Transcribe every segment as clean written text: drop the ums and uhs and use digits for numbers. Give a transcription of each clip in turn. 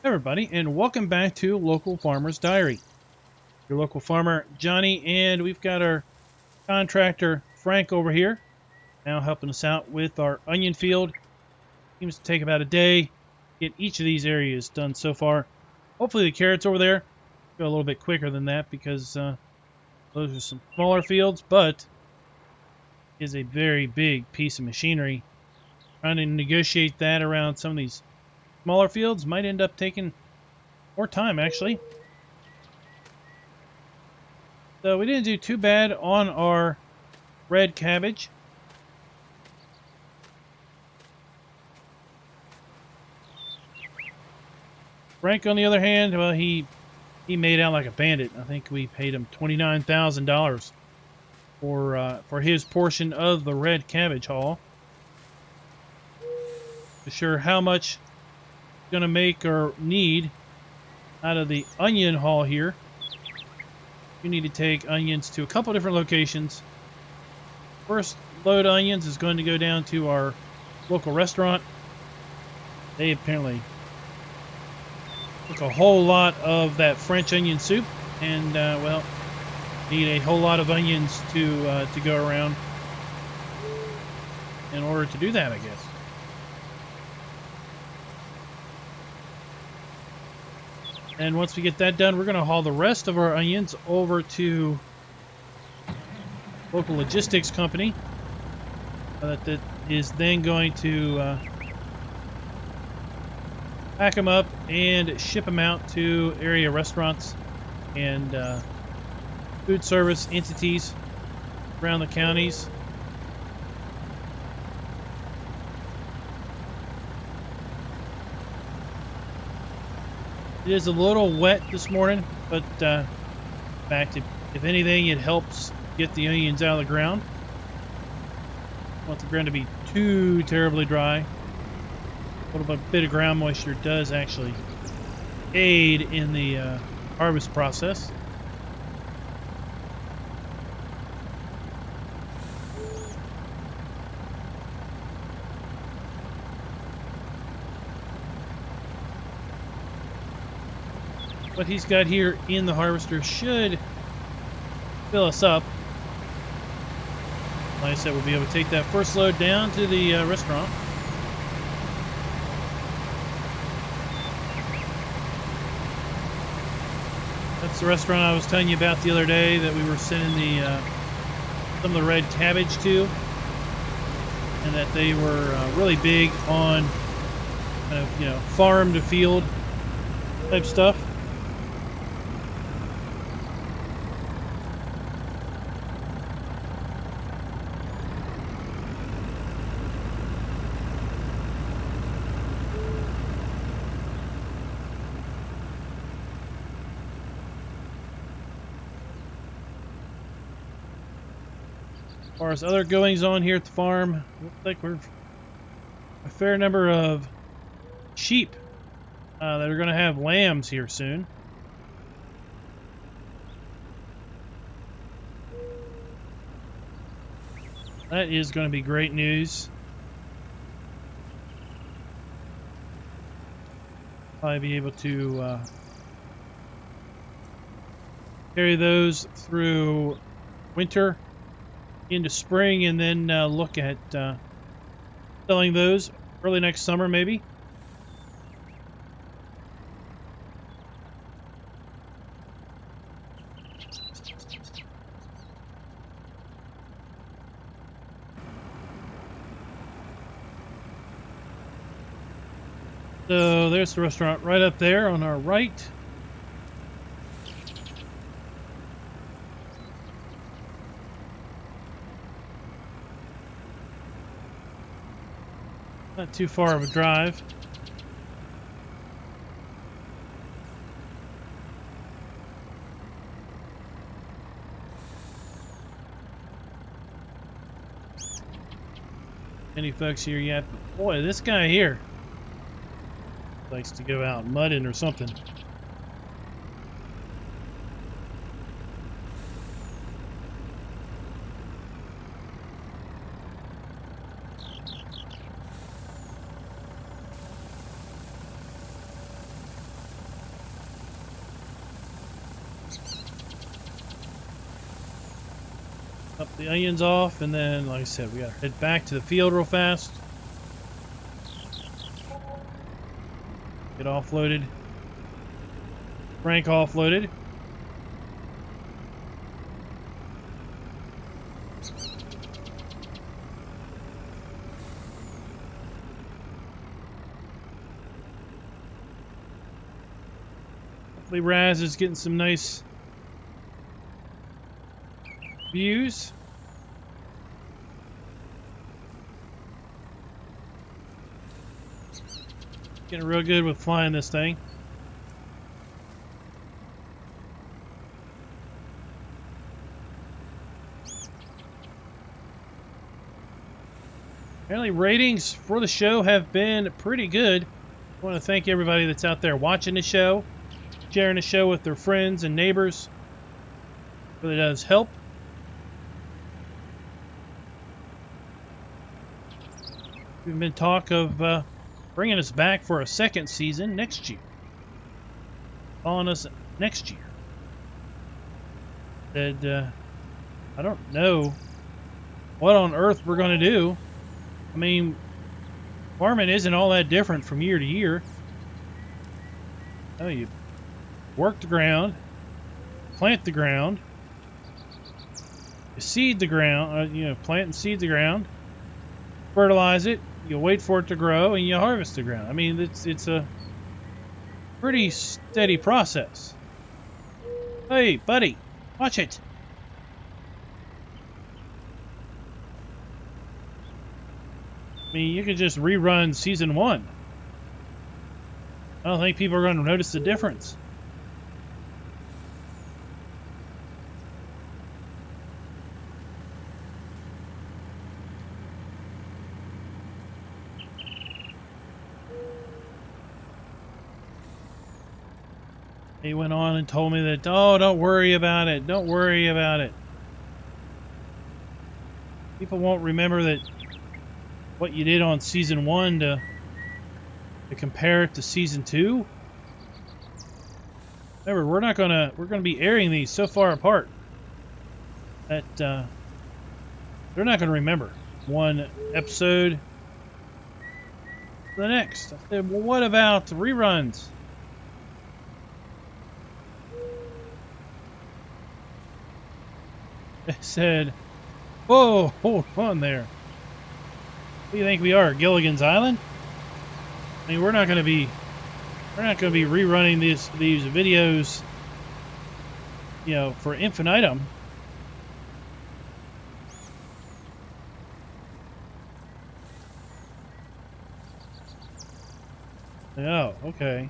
Everybody, and welcome back to Local Farmer's Diary. Your local farmer, Johnny, and we've got our contractor, Frank, over here, now helping us out with our onion field. Seems to take about a day to get each of these areas done so far. Hopefully the carrots over there go a little bit quicker than that because those are some smaller fields, but it is a very big piece of machinery. Trying to negotiate that around some of these smaller fields might end up taking more time, actually. So we didn't do too bad on our red cabbage. Frank, on the other hand, well, he made out like a bandit. I think we paid him $29,000 for his portion of the red cabbage haul. Not sure how much it's gonna make or need out of the onion haul here. You need to take onions to a couple different locations. First load of onions is going to go down to our local restaurant. They apparently took a whole lot of that French onion soup, and well, need a whole lot of onions to go around in order to do that, I guess. And once we get that done, we're going to haul the rest of our onions over to local logistics company that is then going to pack them up and ship them out to area restaurants and food service entities around the counties. It is a little wet this morning, but in fact, if anything, it helps get the onions out of the ground. Don't want the ground to be too terribly dry. A little bit of ground moisture does actually aid in the harvest process. What he's got here in the harvester should fill us up. Like I said, we'll be able to take that first load down to the restaurant. That's the restaurant I was telling you about the other day that we were sending some of the red cabbage to, and that they were really big on kind of, farm to field type stuff. As far as other goings on here at the farm, looks like we're a fair number of sheep that are going to have lambs here soon. That is going to be great news. Probably be able to carry those through winter into spring, and then look at selling those early next summer, maybe. So there's the restaurant right up there on our right. Not too far of a drive. Any folks here yet? But boy, this guy here likes to go out mudding or something. Up the onions off, and then, like I said, we gotta head back to the field real fast. Get offloaded. Frank offloaded. Hopefully Raz is getting some nice views. Getting real good with flying this thing. Apparently ratings for the show have been pretty good. I want to thank everybody that's out there watching the show, sharing the show with their friends and neighbors. It really does help. We've been talk of bringing us back for a second season next year. On us next year. Said, I don't know what on earth we're going to do. I mean, farming isn't all that different from year to year. Oh, you work the ground, plant the ground, you seed the ground, plant and seed the ground, fertilize it, you wait for it to grow, and you harvest the ground. I mean, it's a pretty steady process. Hey, buddy, watch it. I mean, you could just rerun season 1. I don't think people are going to notice the difference. He went on and told me that, oh, don't worry about it. Don't worry about it. People won't remember that what you did on season 1 to compare it to season 2. Remember, we're gonna be airing these so far apart that they're not gonna remember one episode to the next. I said, well, what about reruns? They said, whoa, hold on there. What do you think we are, Gilligan's Island? I mean, we're not going to be rerunning these videos, for infinitum. Oh, okay.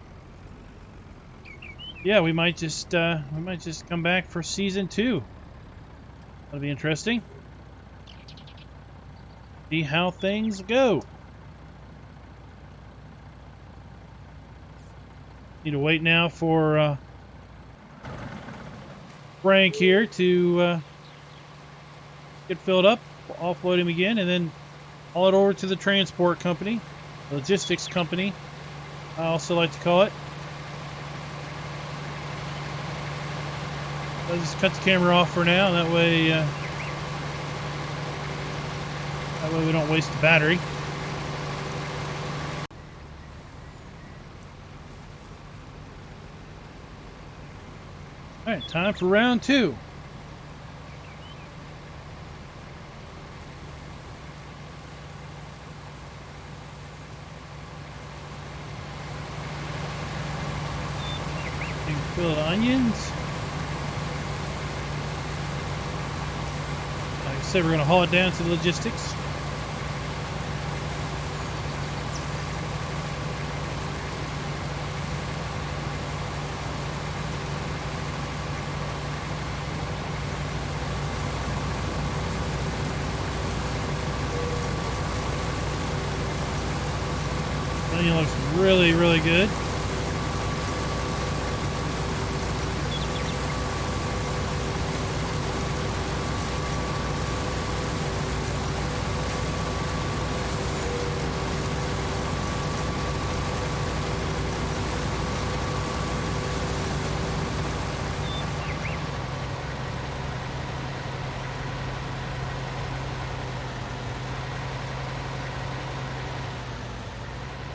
Yeah, we might just come back for season 2. That'll be interesting. See how things go. Need to wait now for Frank here to get filled up. We'll offload him again, and then haul it over to the transport company, logistics company, I also like to call it. I'll just cut the camera off for now, that way we don't waste the battery. Alright, time for round 2. Fill the onions. Like I said, we're going to haul it down to the logistics. Onion looks really, really good.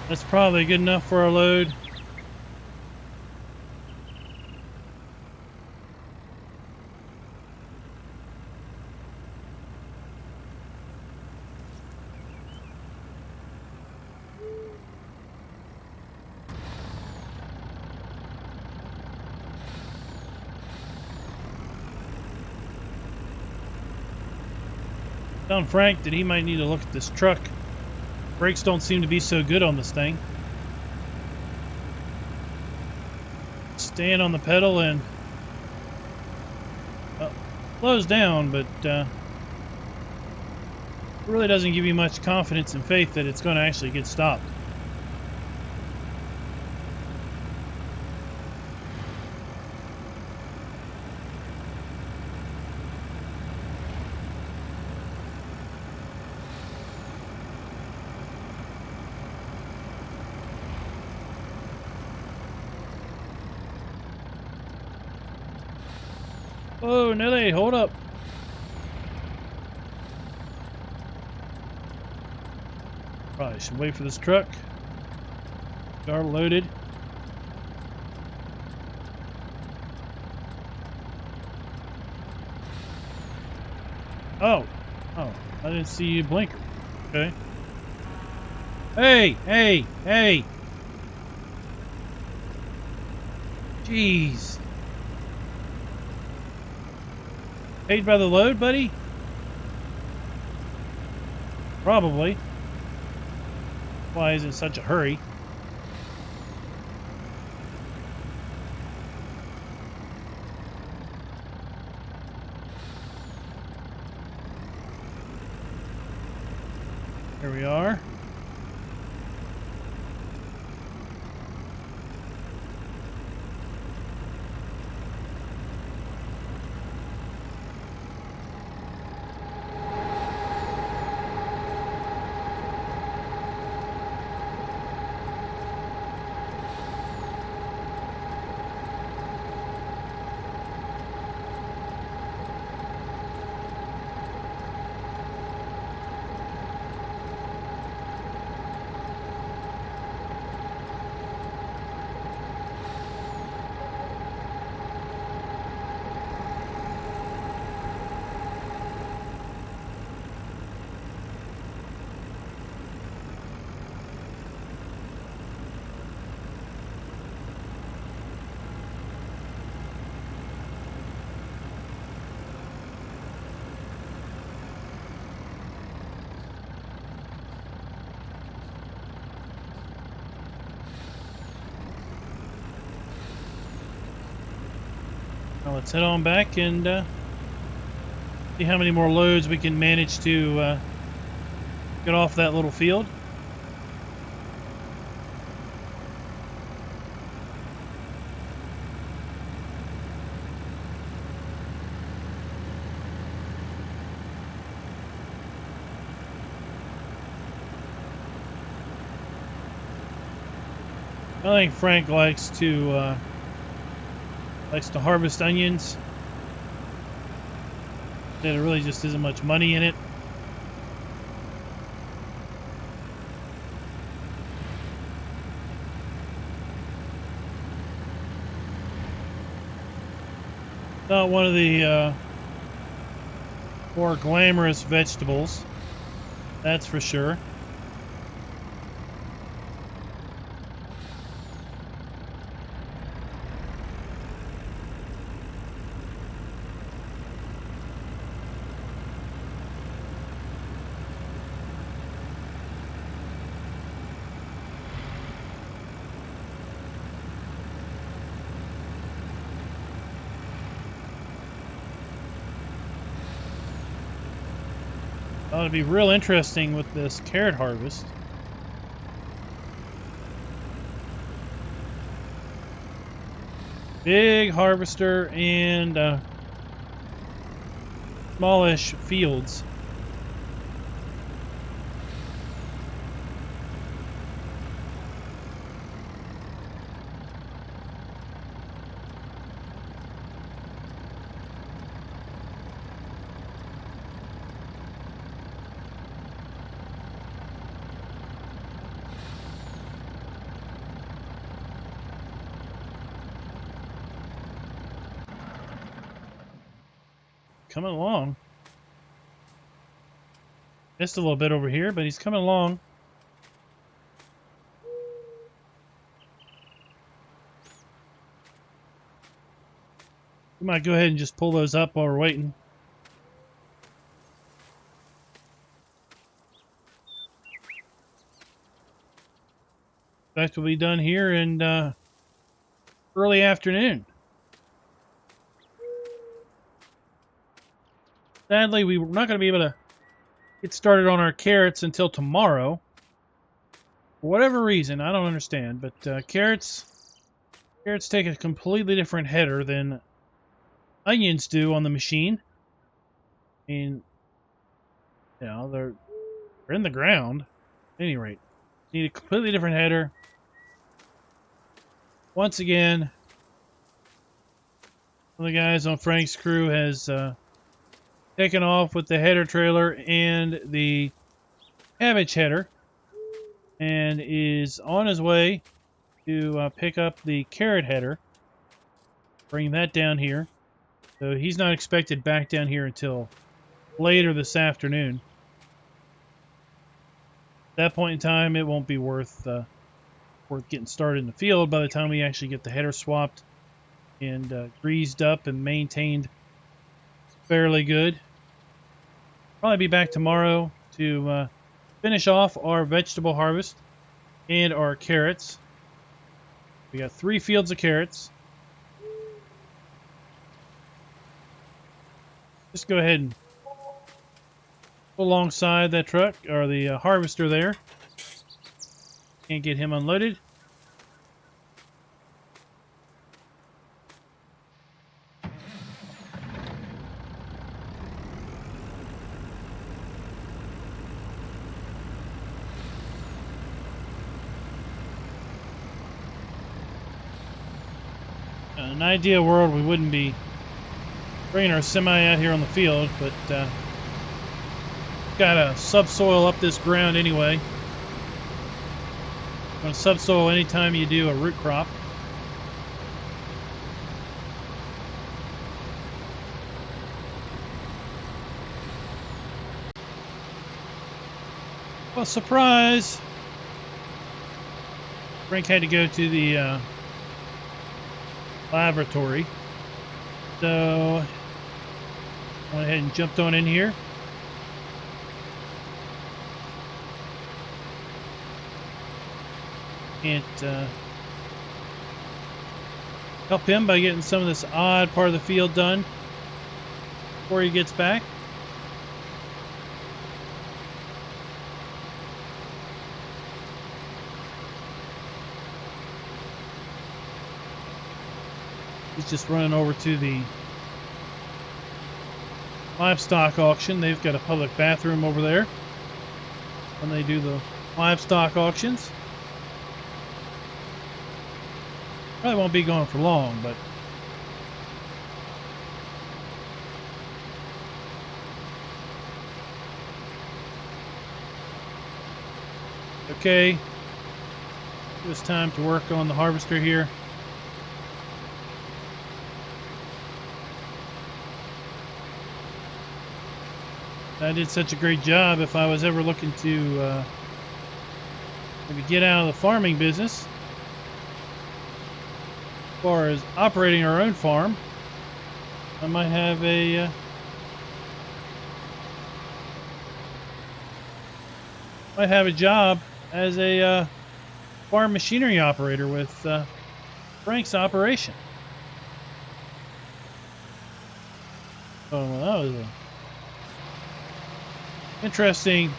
That's probably good enough for our load. Telling Frank that he might need to look at this truck. Brakes don't seem to be so good on this thing. Staying on the pedal and slows down, but really doesn't give you much confidence and faith that it's going to actually get stopped. Oh, Nelly, hold up. Probably should wait for this truck. Car loaded. Oh, I didn't see you blinker. Okay. Hey! Jeez. Paid by the load, buddy? Probably. Why is it such a hurry? Here we are. Now let's head on back and see how many more loads we can manage to get off that little field. I think Frank likes to harvest onions. There really just isn't much money in it. Not one of the more glamorous vegetables, that's for sure. It'll be real interesting with this carrot harvest. Big harvester and smallish fields. coming along. Missed a little bit over here, but he's coming along. We might go ahead and just pull those up while we're waiting. That will be done here in early afternoon. Sadly, we're not going to be able to get started on our carrots until tomorrow. For whatever reason, I don't understand, but carrots take a completely different header than onions do on the machine. I mean, you know, they're in the ground. At any rate, need a completely different header. Once again, one of the guys on Frank's crew has taken off with the header trailer and the cabbage header and is on his way to pick up the carrot header, bring that down here. So he's not expected back down here until later this afternoon. At that point in time, it won't be worth getting started in the field by the time we actually get the header swapped and greased up and maintained fairly good. Probably be back tomorrow to finish off our vegetable harvest and our carrots. We got 3 fields of carrots. Just go ahead and go alongside that truck or the harvester there. Can't get him unloaded. In an ideal world, we wouldn't be bringing our semi out here on the field, but got a subsoil up this ground anyway. Going to subsoil anytime you do a root crop. Well, surprise! Frank had to go to the laboratory, so went ahead and jumped on in here. Can't help him by getting some of this odd part of the field done before he gets back. He's just running over to the livestock auction. They've got a public bathroom over there when they do the livestock auctions. Probably won't be going for long, but okay. It was time to work on the harvester here. I did such a great job. If I was ever looking to maybe get out of the farming business, as far as operating our own farm, I might have a job as a farm machinery operator with Frank's operation. Oh, well, that was a interesting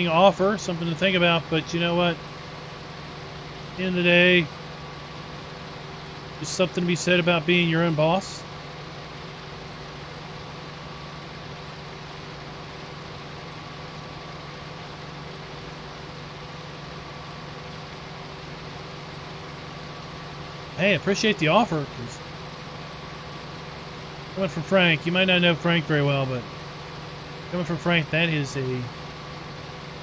offer, something to think about, but you know what? At the end of the day, just something to be said about being your own boss. Hey, appreciate the offer. Coming from Frank, you might not know Frank very well, but coming from Frank, that is a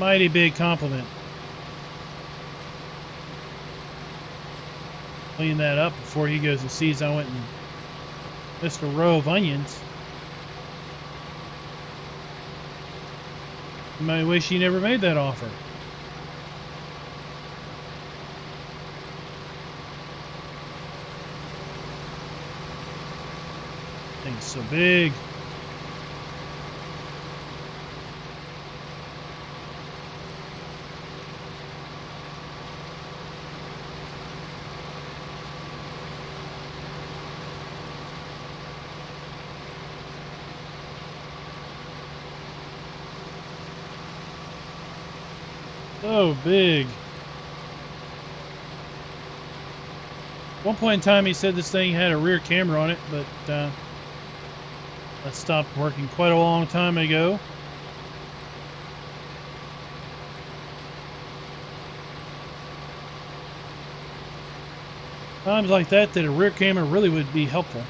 mighty big compliment. Clean that up before he goes and sees I went and missed a row of onions. You might wish you never made that offer. Thing's so big. So big. At one point in time, he said this thing had a rear camera on it, but that stopped working quite a long time ago. Times like that a rear camera really would be helpful.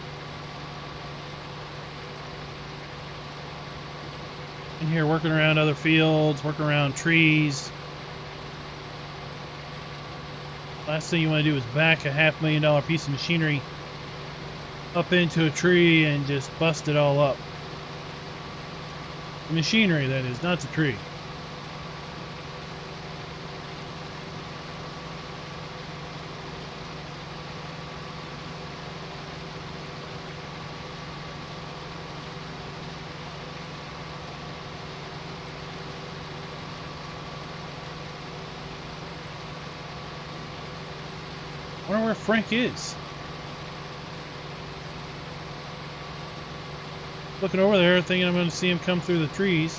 In here, working around other fields, working around trees. Last thing you want to do is back a $500,000 piece of machinery up into a tree and just bust it all up. The machinery, that is, not the tree. I wonder where Frank is. Looking over there, thinking I'm going to see him come through the trees.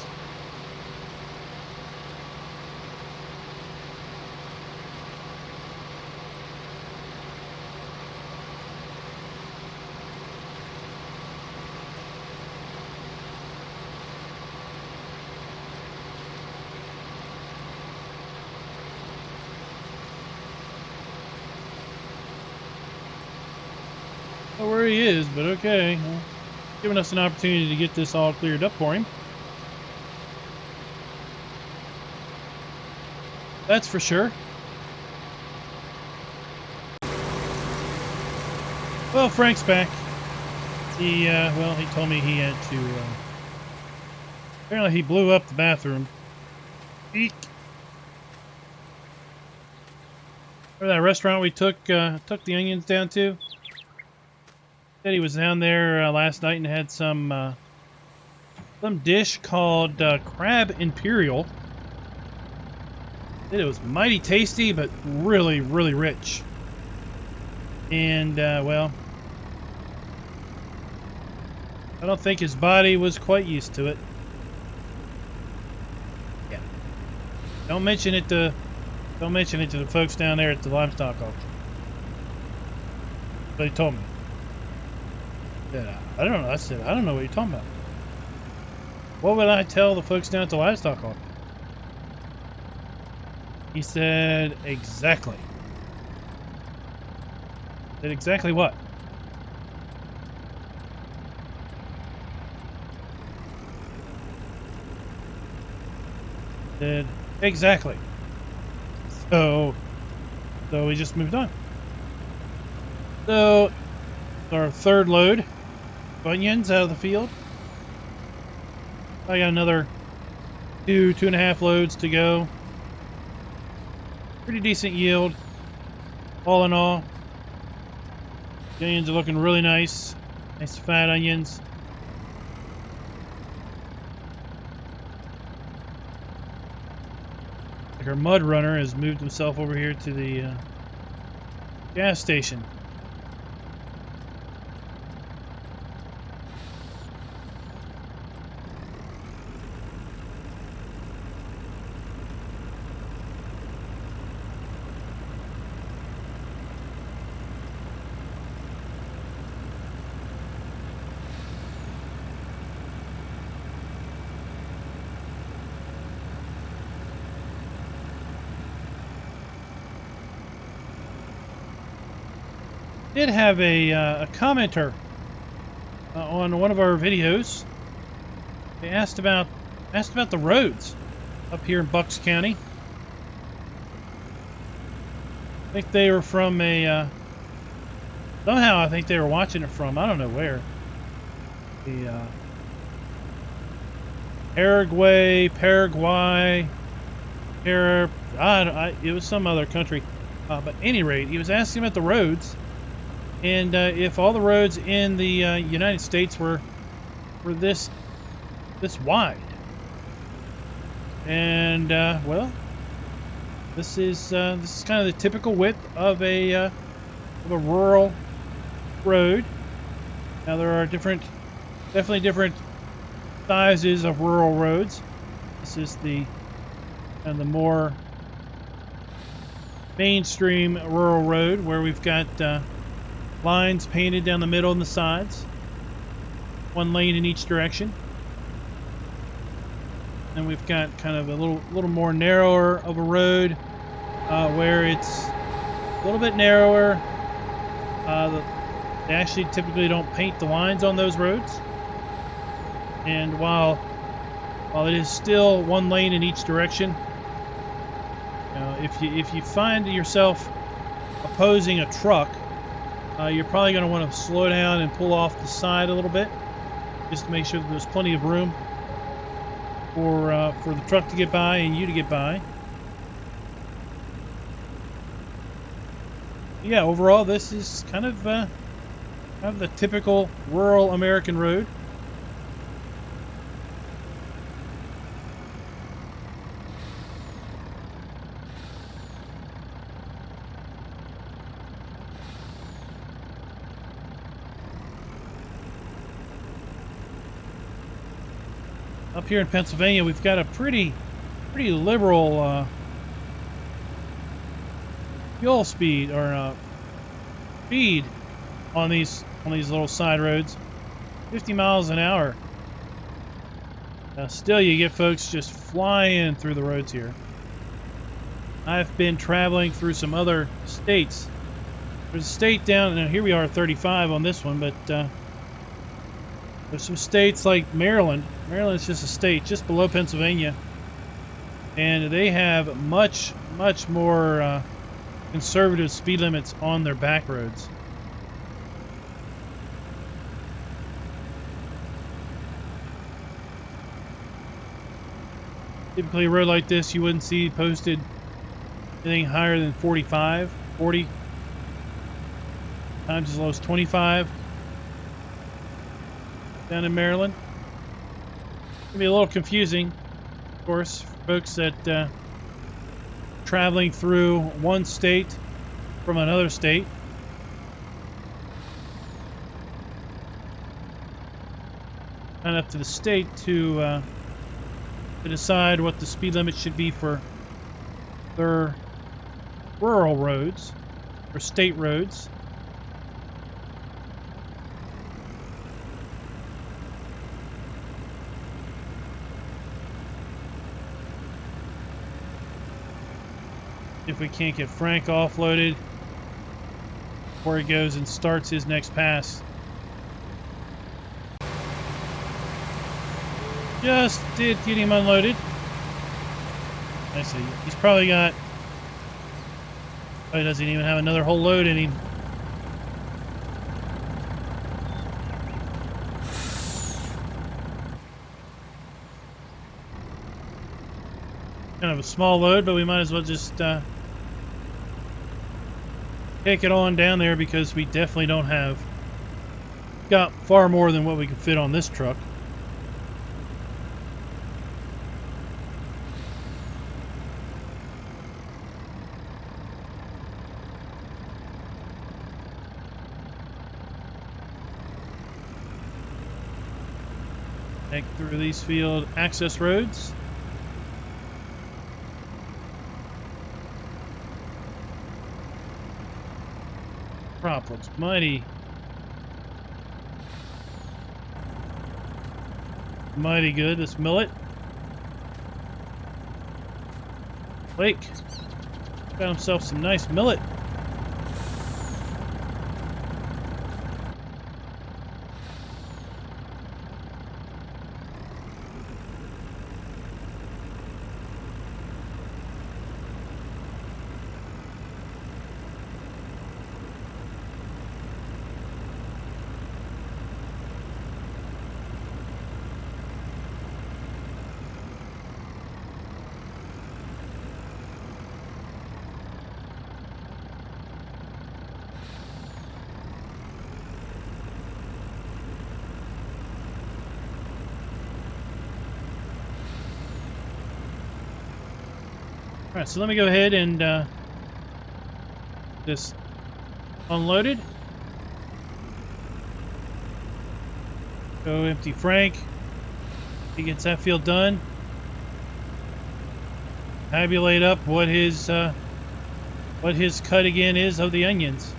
I don't know where he is, but okay. Well, giving us an opportunity to get this all cleared up for him. That's for sure. Well, Frank's back. He, well, he told me he had to, apparently he blew up the bathroom. Eek. Remember that restaurant we took the onions down to? Said he was down there last night and had some dish called Crab Imperial. Said it was mighty tasty, but really, really rich. And, well, I don't think his body was quite used to it. Yeah. Don't mention it to the folks down there at the livestock auction. They told me. I don't know. I said, I don't know what you're talking about. What would I tell the folks down at the livestock auction? He said, exactly. Said exactly what? Said exactly. So we just moved on. So our third load. Onions out of the field. I got another 2.5 loads to go. Pretty decent yield, all in all. The onions are looking really nice. Nice fat onions. Like our mud runner has moved himself over here to the gas station. Did have a commenter on one of our videos. They asked about the roads up here in Bucks County. I think they were from a somehow I think they were watching it from, I don't know where. Paraguay, it was some other country. But at any rate, he was asking about the roads, and if all the roads in the United States were this wide. And well, this is kind of the typical width of a rural road. Now there are definitely different sizes of rural roads. This is the more mainstream rural road where we've got lines painted down the middle and the sides, one lane in each direction. And we've got kind of a little more narrower of a road where it's a little bit narrower. They actually typically don't paint the lines on those roads. And while it is still one lane in each direction, if you find yourself opposing a truck, you're probably going to want to slow down and pull off the side a little bit, just to make sure that there's plenty of room for the truck to get by and you to get by. Yeah, overall, this is kind of the typical rural American road. Up here in Pennsylvania, we've got a pretty liberal fuel speed or speed on these little side roads, 50 miles an hour. Now, still, you get folks just flying through the roads here. I've been traveling through some other states. There's a state down, and here we are, 35 on this one, but there's some states like Maryland. Maryland's just a state just below Pennsylvania, and they have much more conservative speed limits on their back roads. Typically, a road like this, you wouldn't see posted anything higher than 45, 40, times as low as 25 down in Maryland. It can be a little confusing, of course, for folks that traveling through one state from another state. And up to the state to decide what the speed limit should be for their rural roads or state roads. If we can't get Frank offloaded before he goes and starts his next pass. Just did get him unloaded. I see. He's probably got... Oh, he doesn't even have another whole load in him. Kind of a small load, but we might as well just take it on down there because we definitely don't have... Got far more than what we could fit on this truck. Through these field access roads. Crop looks mighty good. This millet. Blake got himself some nice millet. Alright, so let me go ahead and just unload it. Go empty Frank. He gets that field done. Tabulate up what his cut again is of the onions.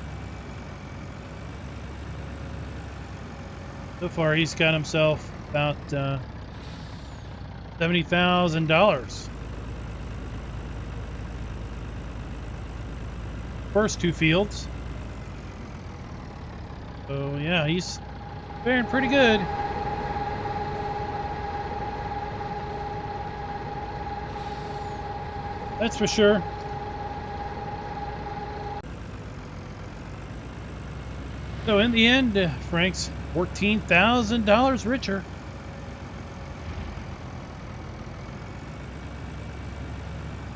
So far, he's got himself about $70,000. First two fields. So yeah, he's faring pretty good. That's for sure. So in the end, Frank's $14,000 richer.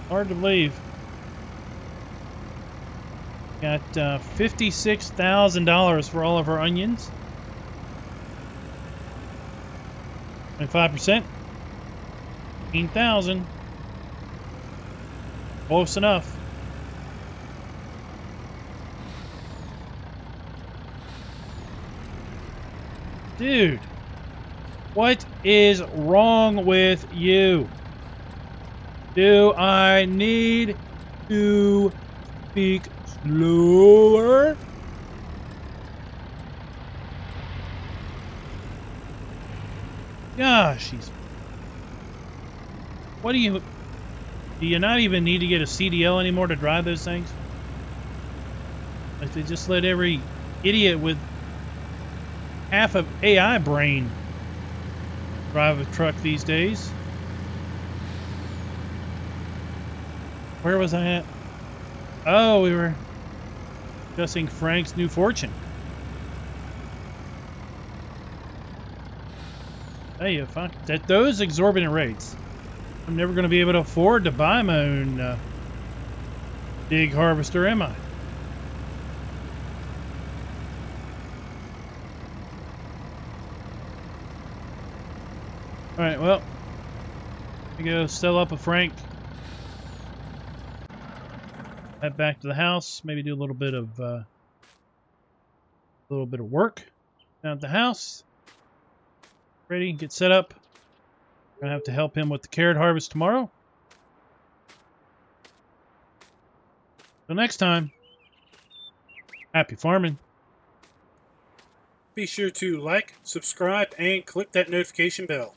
Hard to believe. Got $56,000 for all of our onions. 25%. 15,000. Close enough. Dude, what is wrong with you? Do I need to speak slower? Gosh, what do you not even need to get a CDL anymore to drive those things? Like they just let every idiot with half of AI brain drive a truck these days. Where was I at? Oh, we were discussing Frank's new fortune. Hey, at those exorbitant rates, I'm never going to be able to afford to buy my own big harvester, am I? All right, well, we go sell up a Frank. Head back to the house. Maybe do a little bit of work down at the house. Ready, get set up. Gonna have to help him with the carrot harvest tomorrow. Till next time, happy farming. Be sure to like, subscribe, and click that notification bell.